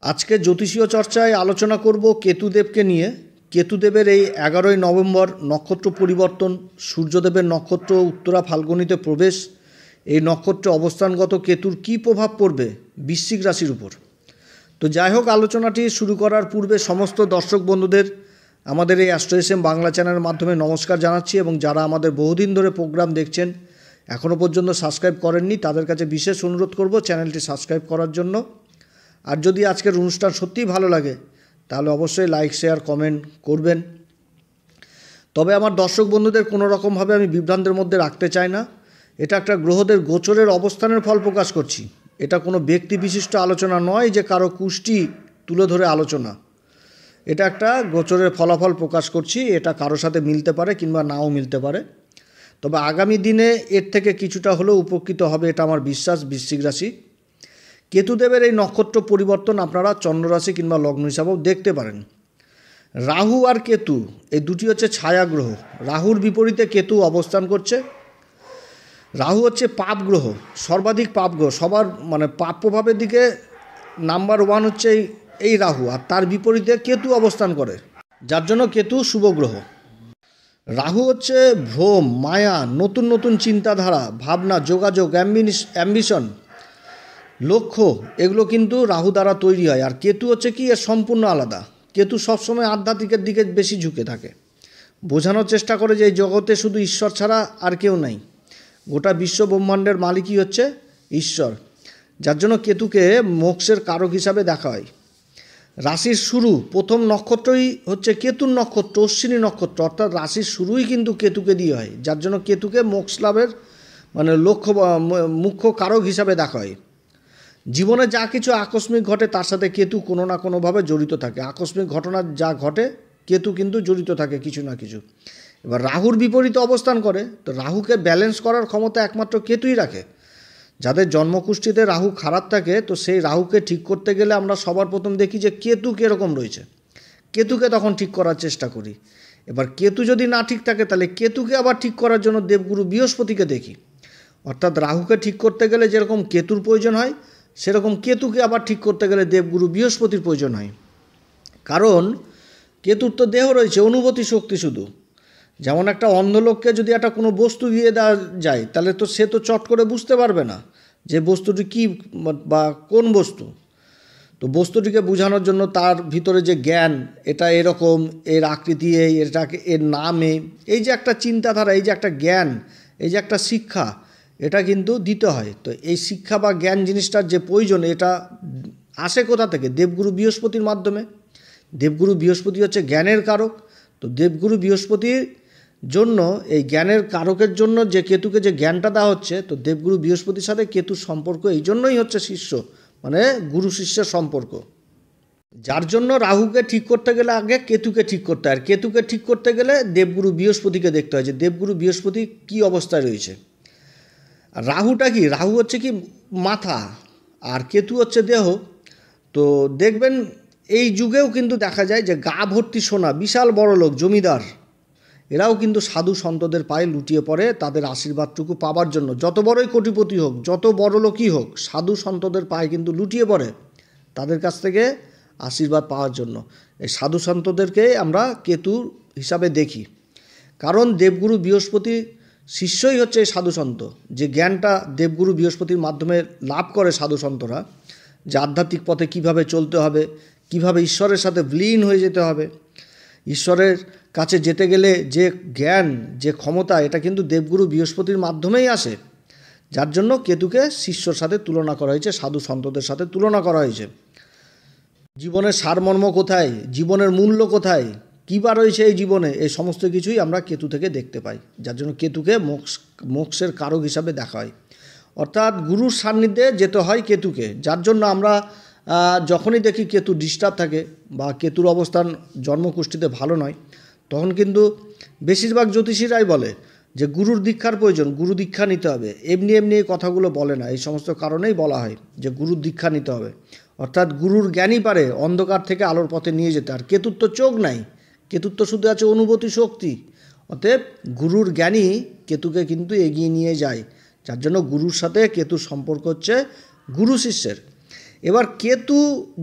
আজকে জ্যোতিষীয় চর্চায় আলোচনা করব কেতুদেবকে নিয়ে। কেতুদেবের এই 11ই নভেম্বর নক্ষত্র পরিবর্তন, সূর্যদেবের নক্ষত্র উত্তরা ফাল্গুনীতে প্রবেশ, এই নক্ষত্রে অবস্থানগত কেতুর কী প্রভাব পড়বে বৃশ্চিক রাশির উপর। তো যাই হোক, আলোচনাটি শুরু করার পূর্বে সমস্ত দর্শক বন্ধুদের আমাদের এই অ্যাস্ট্রো এসএম বাংলা চ্যানেলের মাধ্যমে নমস্কার জানাচ্ছি, এবং যারা আমাদের বহুদিন ধরে প্রোগ্রাম দেখছেন এখনও পর্যন্ত সাবস্ক্রাইব করেননি তাদের কাছে বিশেষ অনুরোধ করব চ্যানেলটি সাবস্ক্রাইব করার জন্য। আর যদি আজকের অনুষ্ঠান সত্যিই ভালো লাগে তাহলে অবশ্যই লাইক, শেয়ার, কমেন্ট করবেন। তবে আমার দর্শক বন্ধুদের কোনো রকমভাবে আমি বিভ্রান্তের মধ্যে রাখতে চাই না। এটা একটা গ্রহদের গোচরের অবস্থানের ফল প্রকাশ করছি। এটা কোনো ব্যক্তি বিশিষ্ট আলোচনা নয় যে কারো কুষ্টি তুলে ধরে আলোচনা। এটা একটা গোচরের ফলাফল প্রকাশ করছি। এটা কারো সাথে মিলতে পারে কিংবা নাও মিলতে পারে, তবে আগামী দিনে এর থেকে কিছুটা হলেও উপকৃত হবে এটা আমার বিশ্বাস। বৃশ্চিক রাশি কেতুদেবের এই নক্ষত্র পরিবর্তন আপনারা চন্দ্ররাশি কিংবা লগ্ন হিসাবেও দেখতে পারেন। রাহু আর কেতু এই দুটি হচ্ছে ছায়া গ্রহ। রাহুর বিপরীতে কেতু অবস্থান করছে। রাহু হচ্ছে পাপ গ্রহ, সর্বাধিক পাপ গ্রহ, সবার পাপ প্রভাবের দিকে নাম্বার 1 হচ্ছে এই রাহু, আর তার বিপরীতে কেতু অবস্থান করে, যার জন্য কেতু শুভ গ্রহ। রাহু হচ্ছে ভ্রম, মায়া, নতুন নতুন চিন্তাধারা, ভাবনা, যোগাযোগ, অ্যাম্বিশন, লক্ষ্য, এগুলো কিন্তু রাহু দ্বারা তৈরি হয়। আর কেতু হচ্ছে কি, এর সম্পূর্ণ আলাদা। কেতু সবসময় আধ্যাত্মিকের দিকে বেশি ঝুঁকে থাকে, বোঝানোর চেষ্টা করে যে এই জগতে শুধু ঈশ্বর ছাড়া আর কেউ নাই, গোটা বিশ্ব ব্রহ্মাণ্ডের মালিকই হচ্ছে ঈশ্বর, যার জন্য কেতুকে মোক্ষের কারক হিসাবে দেখা হয়। রাশির শুরু, প্রথম নক্ষত্রই হচ্ছে কেতুর নক্ষত্র, অশ্বিনী নক্ষত্র, অর্থাৎ রাশির শুরুই কিন্তু কেতুকে দিয়ে হয়, যার জন্য কেতুকে মোক্ষ লাভের মুখ্য কারক হিসাবে দেখা হয়। জীবনে যা কিছু আকস্মিক ঘটে তার সাথে কেতু কোনো না কোনোভাবে জড়িত থাকে। আকস্মিক ঘটনা যা ঘটে কেতু কিন্তু জড়িত থাকে কিছু না কিছু। এবার রাহুর বিপরীতে অবস্থান করে, তো রাহুকে ব্যালেন্স করার ক্ষমতা একমাত্র কেতুই রাখে। যাদের জন্মকুষ্ঠিতে রাহু খারাপ থাকে, তো সেই রাহুকে ঠিক করতে গেলে আমরা সবার প্রথম দেখি যে কেতু কীরকম রয়েছে, কেতুকে তখন ঠিক করার চেষ্টা করি। এবার কেতু যদি না ঠিক থাকে তাহলে কেতুকে আবার ঠিক করার জন্য দেবগুরু বৃহস্পতিকে দেখি। অর্থাৎ রাহুকে ঠিক করতে গেলে যেরকম কেতুর প্রয়োজন হয়, সেরকম কেতুকে আবার ঠিক করতে গেলে দেবগুরু বৃহস্পতির প্রয়োজন হয়। কারণ কেতুর তো দেহ রয়েছে, অনুভূতি শক্তি শুধু। যেমন একটা অন্ধ লোককে যদি একটা কোনো বস্তু দিয়ে দেওয়া যায় তাহলে তো সে তো চট করে বুঝতে পারবে না যে বস্তুটি কী বা কোন বস্তু। তো বস্তুটিকে বোঝানোর জন্য তার ভিতরে যে জ্ঞান, এটা এরকম, এর আকৃতি এই, এটাকে এর নামে, এই যে একটা চিন্তাধারা, এই যে একটা জ্ঞান, এই যে একটা শিক্ষা, এটা কিন্তু দিতে হয়। তো এই শিক্ষা বা জ্ঞান জিনিসটার যে প্রয়োজন, এটা আসে কোথা থেকে? দেবগুরু বৃহস্পতির মাধ্যমে। দেবগুরু বৃহস্পতি হচ্ছে জ্ঞানের কারক। তো দেবগুরু বৃহস্পতির জন্য, এই জ্ঞানের কারকের জন্য যে কেতুকে যে জ্ঞানটা দেওয়া হচ্ছে, তো দেবগুরু বৃহস্পতির সাথে কেতুর সম্পর্ক এই জন্যই হচ্ছে শিষ্য, গুরু শিষ্যের সম্পর্ক। যার জন্য রাহুকে ঠিক করতে গেলে আগে কেতুকে ঠিক করতে হয়, আর কেতুকে ঠিক করতে গেলে দেবগুরু বৃহস্পতিকে দেখতে হয় যে দেবগুরু বৃহস্পতি কী অবস্থায় রয়েছে। আর রাহুটা কি? রাহু হচ্ছে কি মাথা, আর কেতু হচ্ছে দেহ। তো দেখবেন এই যুগেও কিন্তু দেখা যায় যে গা ভর্তি সোনা, বিশাল বড় লোক, জমিদার, এরাও কিন্তু সাধু সন্তদের পায়ে লুটিয়ে পড়ে তাদের আশীর্বাদটুকু পাবার জন্য। যত বড়ই কোটিপতি হোক, যত বড় লোকই হোক, সাধু সন্তদের পায়ে কিন্তু লুটিয়ে পড়ে তাদের কাছ থেকে আশীর্বাদ পাওয়ার জন্য। এই সাধু সন্তদেরকে আমরা কেতু হিসাবে দেখি, কারণ দেবগুরু বৃহস্পতি শিষ্যই হচ্ছে এই সাধুসন্ত। যে জ্ঞানটা দেবগুরু বৃহস্পতির মাধ্যমে লাভ করে সাধুসন্তরা, যে আধ্যাত্মিক পথে কিভাবে চলতে হবে, কিভাবে ঈশ্বরের সাথে বিলীন হয়ে যেতে হবে, ঈশ্বরের কাছে যেতে গেলে যে জ্ঞান, যে ক্ষমতা, এটা কিন্তু দেবগুরু বৃহস্পতির মাধ্যমেই আসে। যার জন্য কেতুকে শিষ্যর সাথে তুলনা করা হয়েছে, সাধু সন্তদের সাথে তুলনা করা হয়েছে। জীবনের সারমর্ম কোথায়, জীবনের মূল্য কোথায়, কী বা রয়েছে এই জীবনে, এই সমস্ত কিছুই আমরা কেতু থেকে দেখতে পাই। যার জন্য কেতুকে মোক্ষের কারক হিসাবে দেখা হয়। অর্থাৎ গুরুর সান্নিধ্যে যেতে হয় কেতুকে। যার জন্য আমরা যখনই দেখি কেতু ডিস্টার্ব থাকে বা কেতুর অবস্থান জন্মকুষ্ঠিতে ভালো নয়, তখন কিন্তু বেশিরভাগ জ্যোতিষীরাই বলে যে গুরুর দীক্ষার প্রয়োজন, গুরু দীক্ষা নিতে হবে। এমনি এমনি এই কথাগুলো বলে না, এই সমস্ত কারণেই বলা হয় যে গুরুর দীক্ষা নিতে হবে। অর্থাৎ গুরুর জ্ঞানই পারে অন্ধকার থেকে আলোর পথে নিয়ে যেতে। আর কেতুর তো চোখ নাই, কেতুর তো শুধু আছে অনুভূতি শক্তি। অতএব গুরুর জ্ঞানই কেতুকে কিন্তু এগিয়ে নিয়ে যায়। যার জন্য গুরুর সাথে কেতুর সম্পর্ক হচ্ছে গুরু শিষ্যের। এবার কেতু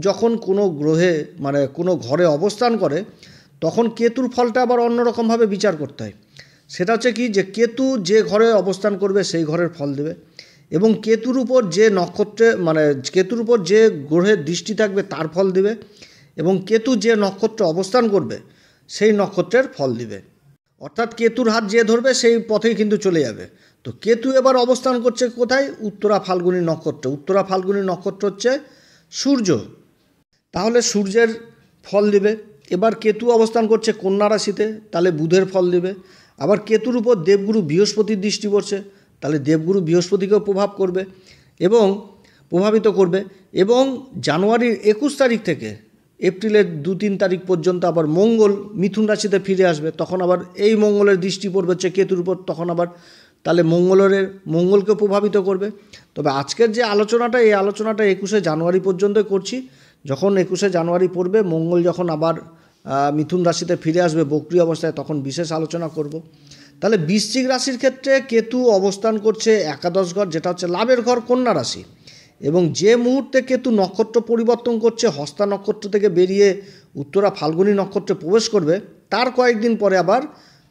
যখন কোনো গ্রহে মানে কোনো ঘরে অবস্থান করে তখন কেতুর ফলটা আবার অন্যরকমভাবে বিচার করতে হয়। সেটা হচ্ছে কি, যে কেতু যে ঘরে অবস্থান করবে সেই ঘরের ফল দেবে, এবং কেতুর উপর যে নক্ষত্রে মানে কেতুর উপর যে গ্রহের দৃষ্টি থাকবে তার ফল দিবে, এবং কেতু যে নক্ষত্রে অবস্থান করবে সেই নক্ষত্রের ফল দিবে। অর্থাৎ কেতুর হাত যে ধরবে সেই পথেই কিন্তু চলে যাবে। তো কেতু এবার অবস্থান করছে কোথায়? উত্তরা ফাল্গুনী নক্ষত্রে। উত্তরা ফাল্গুনী নক্ষত্র হচ্ছে সূর্য, তাহলে সূর্যের ফল দিবে। এবার কেতু অবস্থান করছে কন্যা রাশিতে, তাহলে বুধের ফল দিবে। আবার কেতুর উপর দেবগুরু বৃহস্পতির দৃষ্টি পড়ছে, তাহলে দেবগুরু বৃহস্পতিকেও প্রভাবিত করবে। এবং জানুয়ারির 21 তারিখ থেকে এপ্রিলের 2-3 তারিখ পর্যন্ত আবার মঙ্গল মিথুন রাশিতে ফিরে আসবে, তখন আবার এই মঙ্গলের দৃষ্টি পড়বে হচ্ছে কেতুর উপর, তখন আবার তাহলে মঙ্গলকে প্রভাবিত করবে। তবে আজকের যে আলোচনাটা, এই আলোচনাটা 21শে জানুয়ারি পর্যন্ত করছি। যখন 21শে জানুয়ারি পড়বে, মঙ্গল যখন আবার মিথুন রাশিতে ফিরে আসবে বক্রী অবস্থায়, তখন বিশেষ আলোচনা করব। তাহলে বৃশ্চিক রাশির ক্ষেত্রে কেতু অবস্থান করছে একাদশ ঘর, যেটা হচ্ছে লাভের ঘর, কন্যা রাশি। এবং যে মুহূর্তে কেতু নক্ষত্র পরিবর্তন করছে, হস্তা নক্ষত্র থেকে বেরিয়ে উত্তরা ফাল্গুনী নক্ষত্রে প্রবেশ করবে, তার কয়েকদিন পরে আবার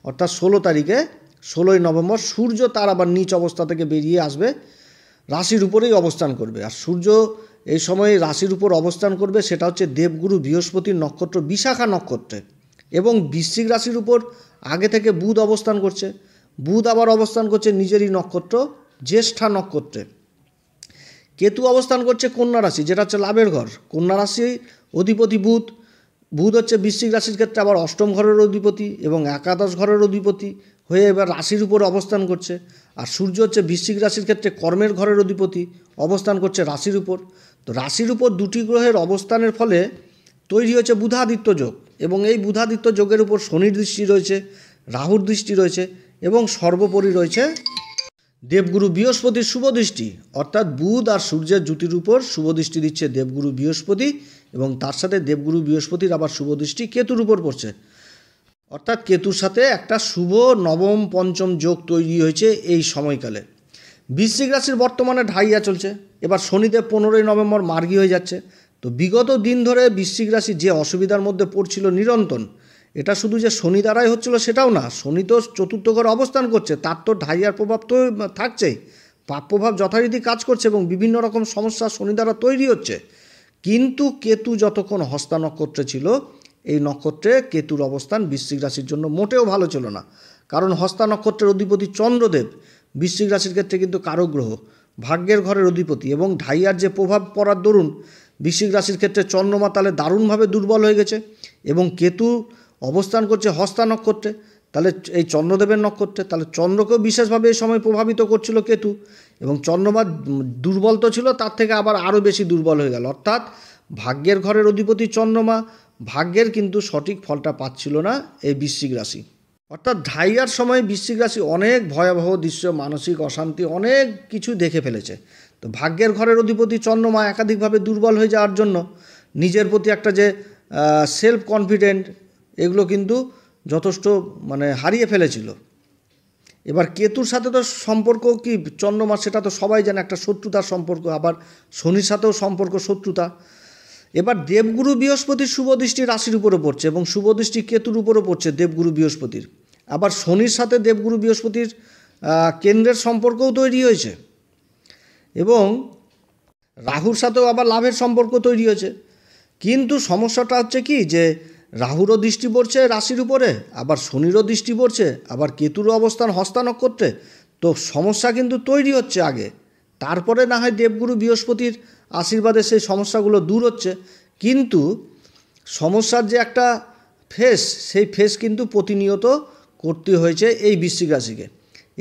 অর্থাৎ 16 তারিখে 16ই নভেম্বর সূর্য তার আবার নিচ অবস্থা থেকে বেরিয়ে আসবে, রাশির উপরেই অবস্থান করবে। আর সূর্য এই সময়ে রাশির উপর অবস্থান করবে, সেটা হচ্ছে দেবগুরু বৃহস্পতির নক্ষত্র বিশাখা নক্ষত্রে। এবং বৃশ্চিক রাশির উপর আগে থেকে বুধ অবস্থান করছে, বুধ আবার অবস্থান করছে নিজেরই নক্ষত্র জ্যেষ্ঠা নক্ষত্রে। কেতু অবস্থান করছে কন্যা রাশি, যেটা হচ্ছে লাভের ঘর। কন্যা রাশি অধিপতি বুধ। বুধ হচ্ছে বৃশ্চিক রাশির ক্ষেত্রে আবার অষ্টম ঘরের অধিপতি এবং একাদশ ঘরের অধিপতি হয়ে এবার রাশির উপর অবস্থান করছে। আর সূর্য হচ্ছে বৃশ্চিক রাশির ক্ষেত্রে কর্মের ঘরের অধিপতি, অবস্থান করছে রাশির উপর। তো রাশির উপর দুটি গ্রহের অবস্থানের ফলে তৈরি হয়েছে বুধাদিত্য যোগ, এবং এই বুধাদিত্য যোগের উপর শনির দৃষ্টি রয়েছে, রাহুর দৃষ্টি রয়েছে, এবং সর্বোপরি রয়েছে দেবগুরু বৃহস্পতির শুভ দৃষ্টি। অর্থাৎ বুধ আর সূর্যের জুতির উপর শুভ দৃষ্টি দিচ্ছে দেবগুরু বৃহস্পতি, এবং তার সাথে দেবগুরু বৃহস্পতির আবার শুভ দৃষ্টি কেতুর উপর পড়ছে। অর্থাৎ কেতুর সাথে একটা শুভ নবম পঞ্চম যোগ তৈরি হয়েছে এই সময়কালে। বৃশ্চিক রাশির বর্তমানে ঢাইয়া চলছে, এবার শনিদেব 15ই নভেম্বর মার্গী হয়ে যাচ্ছে। তো বিগত দিন ধরে বৃশ্চিক রাশি যে অসুবিধার মধ্যে পড়ছিল নিরন্তর, এটা শুধু যে শনি দ্বারাই হচ্ছিল সেটাও না, শনি তো চতুর্থ ঘরে অবস্থান করছে, তার তো ঢাইয়ার প্রভাব তো থাকছেই, পাপ প্রভাব যথারীতি কাজ করছে, এবং বিভিন্ন রকম সমস্যা শনি দ্বারা তৈরি হচ্ছে। কিন্তু কেতু যতক্ষণ হস্তা নক্ষত্রে ছিল, এই নক্ষত্রে কেতুর অবস্থান বৃশ্চিক রাশির জন্য মোটেও ভালো ছিল না। কারণ হস্তা নক্ষত্রের অধিপতি চন্দ্রদেব বৃশ্চিক রাশির ক্ষেত্রে কিন্তু কারক গ্রহ, ভাগ্যের ঘরের অধিপতি, এবং ঢাইয়ার যে প্রভাব পড়ার দরুন বৃশ্চিক রাশির ক্ষেত্রে চন্দ্রমা তাহলে দারুণভাবে দুর্বল হয়ে গেছে। এবং কেতু অবস্থান করছে হস্তা নক্ষত্রে, তাহলে এই চন্দ্রদেবের নক্ষত্রে, তাহলে চন্দ্রকেও বিশেষভাবে এই সময় প্রভাবিত করছিল কেতু। এবং চন্দ্রমা দুর্বল তো ছিল, তার থেকে আবার আরও বেশি দুর্বল হয়ে গেল। অর্থাৎ ভাগ্যের ঘরের অধিপতি চন্দ্রমা ভাগ্যের কিন্তু সঠিক ফলটা পাচ্ছিল না এই বৃশ্চিক রাশি। অর্থাৎ ঢাইয়ার সময় বৃশ্চিক রাশি অনেক ভয়াবহ দৃশ্য, মানসিক অশান্তি, অনেক কিছু দেখে ফেলেছে। তো ভাগ্যের ঘরের অধিপতি চন্দ্রমা একাধিকভাবে দুর্বল হয়ে যাওয়ার জন্য নিজের প্রতি একটা যে সেলফ কনফিডেন্ট, এগুলো কিন্তু যথেষ্ট হারিয়ে ফেলেছিল। এবার কেতুর সাথে তো সম্পর্ক কি চন্দ্রমা, সেটা তো সবাই জানে, একটা শত্রুতার সম্পর্ক। আবার শনির সাথেও সম্পর্ক শত্রুতা। এবার দেবগুরু বৃহস্পতির শুভ দৃষ্টি রাশির উপরে পড়ছে, এবং শুভ দৃষ্টি কেতুর উপরে পড়ছে দেবগুরু বৃহস্পতির। আবার শনির সাথে দেবগুরু বৃহস্পতির কেন্দ্রের সম্পর্কও তৈরি হয়েছে, এবং রাহুর সাথেও আবার লাভের সম্পর্ক তৈরি হয়েছে। কিন্তু সমস্যাটা হচ্ছে কি, যে রাহুরও দৃষ্টি পড়ছে রাশির উপরে, আবার শনিরও দৃষ্টি পড়ছে, আবার কেতুরও অবস্থান হস্তা নক্ষত্রে। তো সমস্যা কিন্তু তৈরি হচ্ছে আগে, তারপরে না হয় দেবগুরু বৃহস্পতির আশীর্বাদে সেই সমস্যাগুলো দূর হচ্ছে। কিন্তু সমস্যার যে একটা ফেস, সেই ফেস কিন্তু প্রতিনিয়ত করতে হয়েছে এই বৃশ্চিক রাশিকে।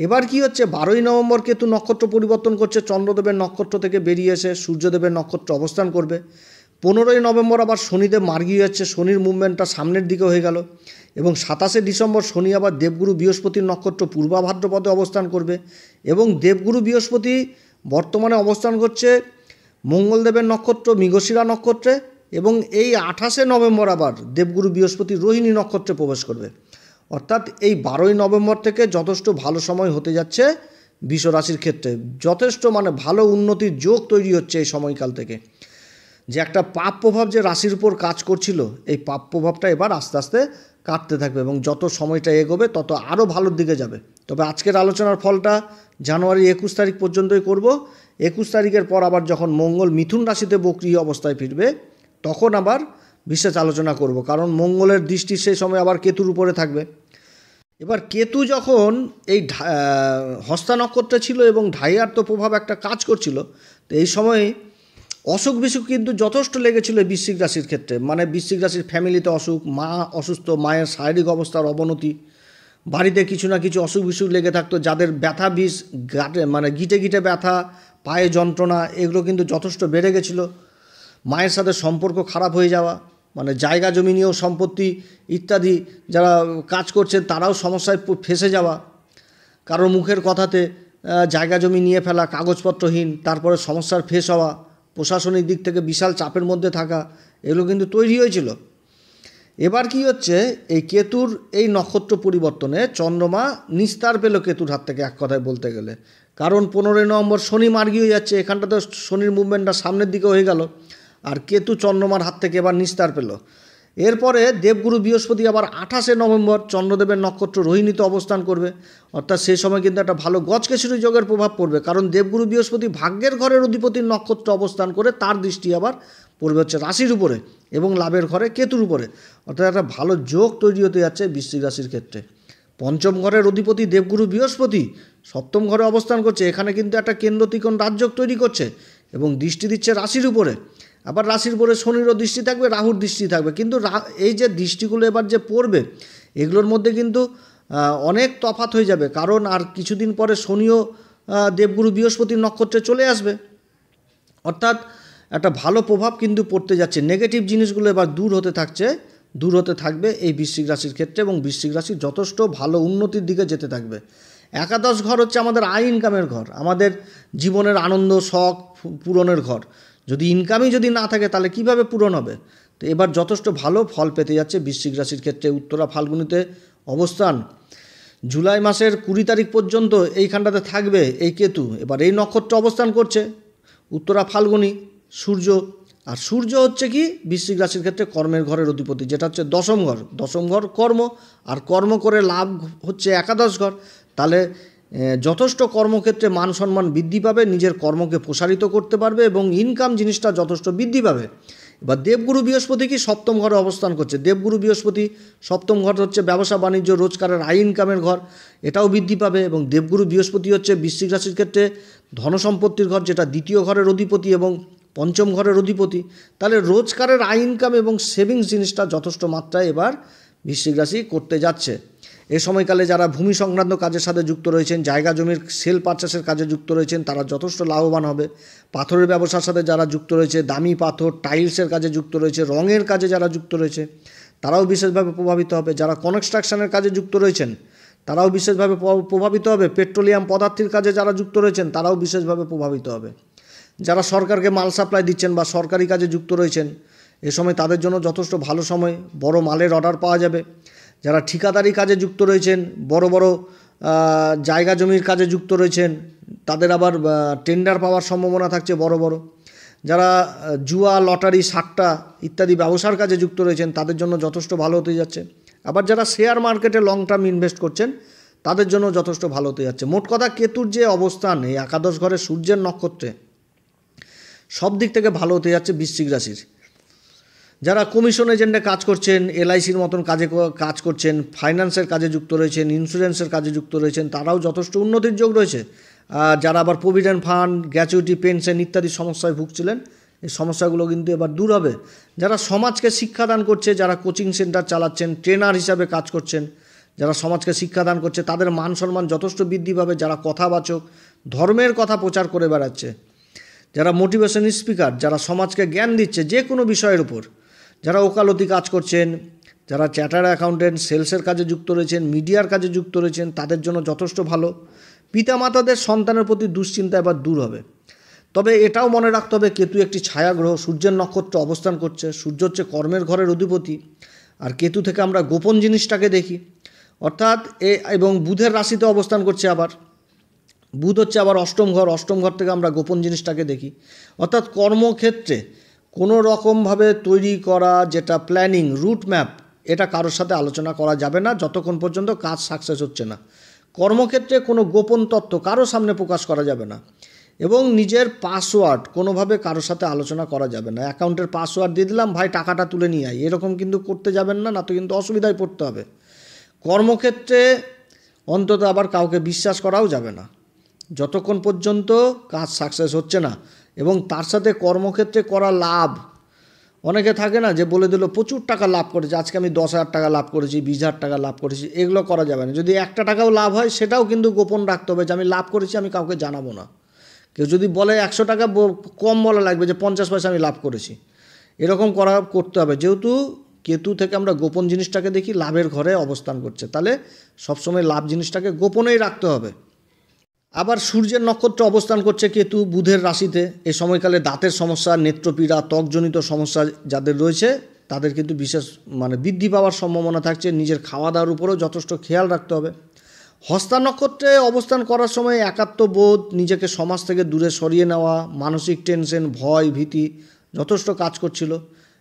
এবার কি হচ্ছে, 12ই নভেম্বর কেতু নক্ষত্র পরিবর্তন করছে, চন্দ্রদেবের নক্ষত্র থেকে বেরিয়ে এসে সূর্যদেবের নক্ষত্র অবস্থান করবে। 15ই নভেম্বর আবার শনিদেব মার্গী হচ্ছে, শনির মুভমেন্টটা সামনের দিকে হয়ে গেল। এবং 27শে ডিসেম্বর শনি আবার দেবগুরু বৃহস্পতির নক্ষত্র পূর্বা ভাদ্রপদে অবস্থান করবে। এবং দেবগুরু বৃহস্পতি বর্তমানে অবস্থান করছে মঙ্গলদেবের নক্ষত্র মৃগশিরা নক্ষত্রে, এবং এই 28শে নভেম্বর আবার দেবগুরু বৃহস্পতি রোহিণী নক্ষত্রে প্রবেশ করবে। অর্থাৎ এই 12ই নভেম্বর থেকে যথেষ্ট ভালো সময় হতে যাচ্ছে বৃষ রাশির ক্ষেত্রে, যথেষ্ট ভালো উন্নতির যোগ তৈরি হচ্ছে এই সময়কাল থেকে। যে একটা পাপ প্রভাব যে রাশির উপর কাজ করছিল, এই পাপ প্রভাবটা এবার আস্তে আস্তে কাটতে থাকবে এবং যত সময়টা এগোবে তত আরও ভালোর দিকে যাবে। তবে আজকের আলোচনার ফলটা জানুয়ারি 21 তারিখ পর্যন্তই করব। 21 তারিখের পর আবার যখন মঙ্গল মিথুন রাশিতে বক্রী অবস্থায় ফিরবে তখন আবার বিশেষ আলোচনা করব, কারণ মঙ্গলের দৃষ্টি সেই সময় আবার কেতুর উপরে থাকবে। এবার কেতু যখন এই হস্তা নক্ষত্রে ছিল এবং ঢাইয়ার্ত প্রভাব একটা কাজ করছিল, তো এই সময়ে অসুখ বিসুখ কিন্তু যথেষ্ট লেগেছিল বৃশ্চিক রাশির ক্ষেত্রে। মানে বৃশ্চিক রাশির ফ্যামিলিতে অসুখ, মা অসুস্থ, মায়ের শারীরিক অবস্থার অবনতি, বাড়িতে কিছু না কিছু অসুখ বিসুখ লেগে থাকতো। যাদের ব্যথা বিষ গাটে মানে গিটে গিটে ব্যথা, পায়ে যন্ত্রণা, এগুলো কিন্তু যথেষ্ট বেড়ে গেছিলো। মায়ের সাথে সম্পর্ক খারাপ হয়ে যাওয়া, মানে জায়গা জমি নিয়েও সম্পত্তি ইত্যাদি যারা কাজ করছেন তারাও সমস্যায় ফেসে যাওয়া, কারোর মুখের কথাতে জায়গা জমি নিয়ে ফেলা, কাগজপত্রহীন, তারপরে সমস্যার ফেস হওয়া, প্রশাসনিক দিক থেকে বিশাল চাপের মধ্যে থাকা, এগুলো কিন্তু তৈরি হয়েছিল। এবার কি হচ্ছে, এই কেতুর এই নক্ষত্র পরিবর্তনে চন্দ্রমা নিস্তার পেল কেতুর হাত থেকে, এক কথায় বলতে গেলে। কারণ 15ই নভেম্বর শনি মার্গী হয়ে যাচ্ছে, এখানটাতে শনির মুভমেন্টটা সামনের দিকে হয়ে গেল, আর কেতু চন্দ্রমার হাত থেকে এবার নিস্তার পেল। এরপরে দেবগুরু বৃহস্পতি আবার 28শে নভেম্বর চন্দ্রদেবের নক্ষত্র রোহিণীতে অবস্থান করবে। অর্থাৎ সেই সময় কিন্তু একটা ভালো গজকেশরী যোগের প্রভাব পড়বে, কারণ দেবগুরু বৃহস্পতি ভাগ্যের ঘরের অধিপতির নক্ষত্র অবস্থান করে তার দৃষ্টি আবার পড়বে হচ্ছে রাশির উপরে এবং লাভের ঘরে কেতুর উপরে। অর্থাৎ একটা ভালো যোগ তৈরি হতে যাচ্ছে বৃশ্চিক রাশির ক্ষেত্রে। পঞ্চম ঘরের অধিপতি দেবগুরু বৃহস্পতি সপ্তম ঘরে অবস্থান করছে, এখানে কিন্তু একটা কেন্দ্র ত্রিকোণ রাজযোগ তৈরি করছে এবং দৃষ্টি দিচ্ছে রাশির উপরে। আবার রাশির উপরে শনিরও দৃষ্টি থাকবে, রাহুর দৃষ্টি থাকবে। কিন্তু এই যে দৃষ্টিগুলো এবার যে পড়বে, এগুলোর মধ্যে কিন্তু অনেক তফাৎ হয়ে যাবে, কারণ আর কিছুদিন পরে শনিও দেবগুরু বৃহস্পতির নক্ষত্রে চলে আসবে। অর্থাৎ একটা ভালো প্রভাব কিন্তু পড়তে যাচ্ছে। নেগেটিভ জিনিসগুলো এবার দূর হতে থাকবে এই বৃশ্চিক রাশির ক্ষেত্রে, এবং বৃশ্চিক রাশি যথেষ্ট ভালো উন্নতির দিকে যেতে থাকবে। একাদশ ঘর হচ্ছে আমাদের আয় ইনকামের ঘর, আমাদের জীবনের আনন্দ শখ পূরণের ঘর। যদি ইনকামই যদি না থাকে তাহলে কিভাবে পূরণ হবে? তো এবার যথেষ্ট ভালো ফল পেতে যাচ্ছে বৃশ্চিক রাশির ক্ষেত্রে। উত্তরা ফাল্গুনিতে অবস্থান জুলাই মাসের 20 তারিখ পর্যন্ত এইখানটাতে থাকবে এই কেতু। এবার এই নক্ষত্র অবস্থান করছে উত্তরা ফাল্গুনি সূর্য, আর সূর্য হচ্ছে কি বৃশ্চিক রাশির ক্ষেত্রে কর্মের ঘরের অধিপতি, যেটা হচ্ছে দশম ঘর কর্ম, আর কর্ম করে লাভ হচ্ছে একাদশ ঘর। তাহলে যথেষ্ট কর্মক্ষেত্রে মান সম্মান বৃদ্ধি পাবে, নিজের কর্মকে প্রসারিত করতে পারবে এবং ইনকাম জিনিসটা যথেষ্ট বৃদ্ধি পাবে। এবার দেবগুরু বৃহস্পতি কি সপ্তম ঘরে অবস্থান করছে। দেবগুরু বৃহস্পতি সপ্তম ঘর হচ্ছে ব্যবসা বাণিজ্য রোজগারের আয় ইনকামের ঘর, এটাও বৃদ্ধি পাবে। এবং দেবগুরু বৃহস্পতি হচ্ছে বৃশ্চিক রাশির ক্ষেত্রে ধনসম্পত্তির ঘর, যেটা দ্বিতীয় ঘরের অধিপতি এবং পঞ্চম ঘরের অধিপতি। তাহলে রোজগারের আয় ইনকাম এবং সেভিংস জিনিসটা যথেষ্ট মাত্রায় এবার বৃশ্চিক রাশি করতে যাচ্ছে। এ সময়কালে যারা ভূমি সংক্রান্ত কাজের সাথে যুক্ত রয়েছেন, জায়গা জমির সেল পারচেসের কাজে যুক্ত রয়েছেন, তারা যথেষ্ট লাভবান হবে। পাথরের ব্যবসার সাথে যারা যুক্ত রয়েছে, দামি পাথর টাইলসের কাজে যুক্ত রয়েছে, রঙের কাজে যারা যুক্ত রয়েছে, তারাও বিশেষভাবে প্রভাবিত হবে। যারা কনস্ট্রাকশনের কাজে যুক্ত রয়েছেন তারাও বিশেষভাবে প্রভাবিত হবে। পেট্রোলিয়াম পদার্থের কাজে যারা যুক্ত রয়েছেন তারাও বিশেষভাবে প্রভাবিত হবে। যারা সরকারকে মাল সাপ্লাই দিচ্ছেন বা সরকারি কাজে যুক্ত রয়েছেন, এ সময় তাদের জন্য যথেষ্ট ভালো সময়, বড় মালের অর্ডার পাওয়া যাবে। যারা ঠিকাদারি কাজে যুক্ত রয়েছেন, বড় বড় জায়গা জমির কাজে যুক্ত রয়েছেন, তাদের আবার টেন্ডার পাওয়ার সম্ভাবনা থাকছে বড় বড়। যারা জুয়া লটারি সাট্টা ইত্যাদি ব্যবসার কাজে যুক্ত রয়েছেন তাদের জন্য যথেষ্ট ভালো হতে যাচ্ছে। আবার যারা শেয়ার মার্কেটে লং টার্ম ইনভেস্ট করছেন তাদের জন্য যথেষ্ট ভালো হতে যাচ্ছে। মোট কথা কেতুর যে অবস্থান এই একাদশ ঘরে সূর্যের নক্ষত্রে সব দিক থেকে ভালো হতে যাচ্ছে বৃশ্চিক রাশির। যারা কমিশন এজেন্টে কাজ করছেন, এলআইসির মতন কাজ করছেন, ফাইন্যান্সের কাজে যুক্ত রয়েছেন, ইন্স্যুরেন্সের কাজে যুক্ত রয়েছেন, তারাও যথেষ্ট উন্নতির যোগ রয়েছে। যারা আবার প্রভিডেন্ট ফান্ড, গ্র্যাচুইটি, পেনশন ইত্যাদি সমস্যায় ভুগছিলেন, এই সমস্যাগুলো কিন্তু এবার দূর হবে। যারা সমাজকে শিক্ষাদান করছে, যারা কোচিং সেন্টার চালাচ্ছেন, ট্রেনার হিসাবে কাজ করছেন, যারা সমাজকে শিক্ষাদান করছে তাদের মান সম্মান যথেষ্ট বৃদ্ধি পাবে। যারা কথাবাচক ধর্মের কথা প্রচার করে বেড়াচ্ছে, যারা মোটিভেশন স্পিকার, যারা সমাজকে জ্ঞান দিচ্ছে যে কোনো বিষয়ের উপর, যারা ওকালতি কাজ করছেন, যারা চ্যাটার্ড অ্যাকাউন্টেন্ট, সেলসের কাজে যুক্ত রয়েছেন, মিডিয়ার কাজে যুক্ত রয়েছেন, তাদের জন্য যথেষ্ট ভালো। পিতামাতাদের সন্তানের প্রতি দুশ্চিন্তা এবার দূর হবে। তবে এটাও মনে রাখতে হবে কেতু একটি ছায়াগ্রহ, সূর্যের নক্ষত্র অবস্থান করছে। সূর্য হচ্ছে কর্মের ঘরের অধিপতি, আর কেতু থেকে আমরা গোপন জিনিসটাকে দেখি। অর্থাৎ এবং বুধের রাশিতে অবস্থান করছে, আবার বুধ হচ্ছে আবার অষ্টম ঘর থেকে আমরা গোপন জিনিসটাকে দেখি। অর্থাৎ কর্মক্ষেত্রে কোনো রকমভাবে তৈরি করা যেটা প্ল্যানিং রুট ম্যাপ, এটা কারোর সাথে আলোচনা করা যাবে না যতক্ষণ পর্যন্ত কাজ সাকসেস হচ্ছে না। কর্মক্ষেত্রে কোনো গোপন তথ্য কারোর সামনে প্রকাশ করা যাবে না, এবং নিজের পাসওয়ার্ড কোনোভাবে কারোর সাথে আলোচনা করা যাবে না। অ্যাকাউন্টের পাসওয়ার্ড দিয়ে দিলাম, ভাই টাকাটা তুলে নিয়ে আয়, এরকম কিন্তু করতে যাবেন না, না তো কিন্তু অসুবিধায় পড়তে হবে। কর্মক্ষেত্রে অন্তত আবার কাউকে বিশ্বাস করাও যাবে না যতক্ষণ পর্যন্ত কাজ সাকসেস হচ্ছে না। এবং তার সাথে কর্মক্ষেত্রে করা লাভ, অনেকে থাকে না যে বলে দিল প্রচুর টাকা লাভ করেছে, আজকে আমি 10,000 টাকা লাভ করেছি, 20,000 টাকা লাভ করেছি, এগুলো করা যাবে না। যদি 1 টাকাও লাভ হয় সেটাও কিন্তু গোপন রাখতে হবে যে আমি লাভ করেছি, আমি কাউকে জানাবো না। কেউ যদি বলে 100 টাকা, কম বলা লাগবে যে 50 পয়সা আমি লাভ করেছি, এরকম করতে হবে। যেহেতু কেতু থেকে আমরা গোপন জিনিসটাকে দেখি, লাভের ঘরে অবস্থান করছে, তাহলে সবসময় লাভ জিনিসটাকে গোপনেই রাখতে হবে। আবার সূর্যের নক্ষত্র অবস্থান করছে কেতু বুধের রাশিতে। এই সময়কালে দাঁতের সমস্যা, নেত্রপীড়া, ত্বকজনিত সমস্যা যাদের রয়েছে তাদের কিন্তু বিশেষ বৃদ্ধি পাওয়ার সম্ভাবনা থাকছে। নিজের খাওয়া দাওয়ার উপরেও যথেষ্ট খেয়াল রাখতে হবে। হস্তা নক্ষত্রে অবস্থান করার সময় একাত্মবোধ, নিজেকে সমাজ থেকে দূরে সরিয়ে নেওয়া, মানসিক টেনশন, ভয়, ভীতি যথেষ্ট কাজ করছিল,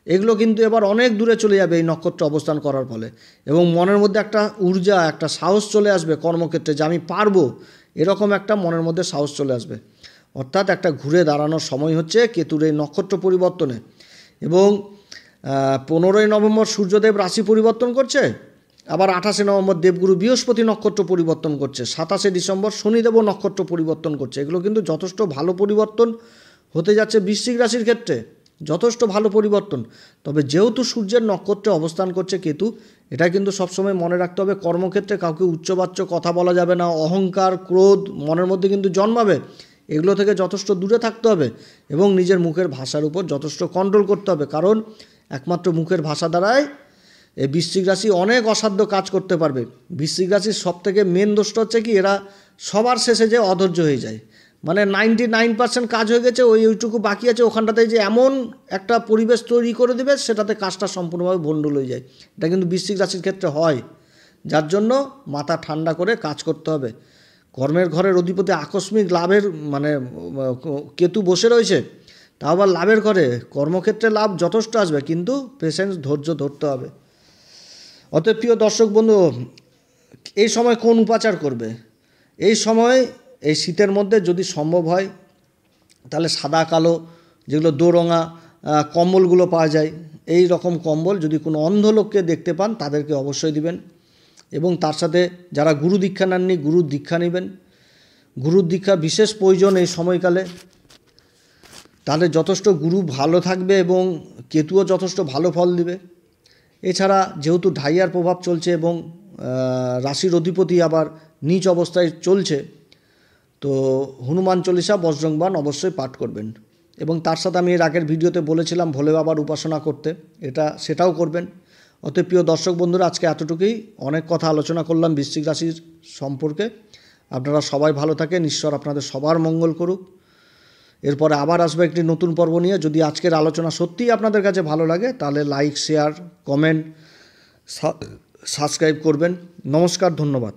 এগুলো কিন্তু এবার অনেক দূরে চলে যাবে এই নক্ষত্র অবস্থান করার ফলে। এবং মনের মধ্যে একটা ঊর্জা, একটা সাহস চলে আসবে কর্মক্ষেত্রে যে আমি পারবো, এরকম একটা মনের মধ্যে সাহস চলে আসবে। অর্থাৎ একটা ঘুরে দাঁড়ানোর সময় হচ্ছে কেতুর এই নক্ষত্র পরিবর্তনে। এবং 15ই নভেম্বর সূর্যদেব রাশি পরিবর্তন করছে, আবার 28শে নভেম্বর দেবগুরু বৃহস্পতি নক্ষত্র পরিবর্তন করছে, 27শে ডিসেম্বর শনিদেবও নক্ষত্র পরিবর্তন করছে। এগুলো কিন্তু যথেষ্ট ভালো পরিবর্তন হতে যাচ্ছে বৃশ্চিক রাশির ক্ষেত্রে, যথেষ্ট ভালো পরিবর্তন। তবে যেহেতু সূর্যের নক্ষত্রে অবস্থান করছে কেতু, এটা কিন্তু সবসময় মনে রাখতে হবে কর্মক্ষেত্রে কাউকে উচ্চবাচ্য কথা বলা যাবে না। অহংকার, ক্রোধ মনের মধ্যে কিন্তু জন্মাবে, এগুলো থেকে যথেষ্ট দূরে থাকতে হবে। এবং নিজের মুখের ভাষার উপর যথেষ্ট কন্ট্রোল করতে হবে, কারণ একমাত্র মুখের ভাষা দ্বারাই এই বৃশ্চিক রাশি অনেক অসাধ্য কাজ করতে পারবে। বৃশ্চিক রাশির সবথেকে মেন দোষটা হচ্ছে কি, এরা সবার শেষে যে অধৈর্য হয়ে যায়। 99% কাজ হয়ে গেছে, ওইটুকু বাকি আছে, ওখানটাতে যে এমন একটা পরিবেশ তৈরি করে দেবে সেটাতে কাজটা সম্পূর্ণভাবে ভণ্ডুল হয়ে যায়। এটা কিন্তু বৃশ্চিক রাশির ক্ষেত্রে হয়, যার জন্য মাথা ঠান্ডা করে কাজ করতে হবে। কর্মের ঘরের অধিপতি আকস্মিক লাভের কেতু বসে রয়েছে, তাও আবার লাভের ঘরে। কর্মক্ষেত্রে লাভ যথেষ্ট আসবে, কিন্তু পেশেন্স, ধৈর্য ধরতে হবে। অতএব প্রিয় দর্শক বন্ধু, এই সময় কোন উপাচার করবে? এই সময় এই শীতের মধ্যে যদি সম্ভব হয় তাহলে সাদা কালো যেগুলো দোরঙা কম্বলগুলো পাওয়া যায়, এই রকম কম্বল যদি কোনো অন্ধ লোককে দেখতে পান তাদেরকে অবশ্যই দিবেন। এবং তার সাথে যারা গুরু দীক্ষা নেননি, গুরুর দীক্ষা নেবেন। গুরুর দীক্ষা বিশেষ প্রয়োজন এই সময়কালে, তাহলে যথেষ্ট গুরু ভালো থাকবে এবং কেতুও যথেষ্ট ভালো ফল দিবে। এছাড়া যেহেতু ঢাইয়ার প্রভাব চলছে এবং রাশির অধিপতি আবার নীচ অবস্থায় চলছে, তো হনুমান চল্লিশা, বজরংবাণ অবশ্যই পাঠ করবেন। এবং তার সাথে আমি এর আগের ভিডিওতে বলেছিলাম ভোলে বাবার উপাসনা করতে, সেটাও করবেন। অতএব প্রিয় দর্শক বন্ধুরা, আজকে এতটুকুই। অনেক কথা আলোচনা করলাম বৃশ্চিক রাশির সম্পর্কে। আপনারা সবাই ভালো থাকেন, ঈশ্বর আপনাদের সবার মঙ্গল করুক। এরপরে আবার আসবে একটি নতুন পর্ব নিয়ে। যদি আজকের আলোচনা সত্যিই আপনাদের কাছে ভালো লাগে তাহলে লাইক, শেয়ার, কমেন্ট, সাবস্ক্রাইব করবেন। নমস্কার, ধন্যবাদ।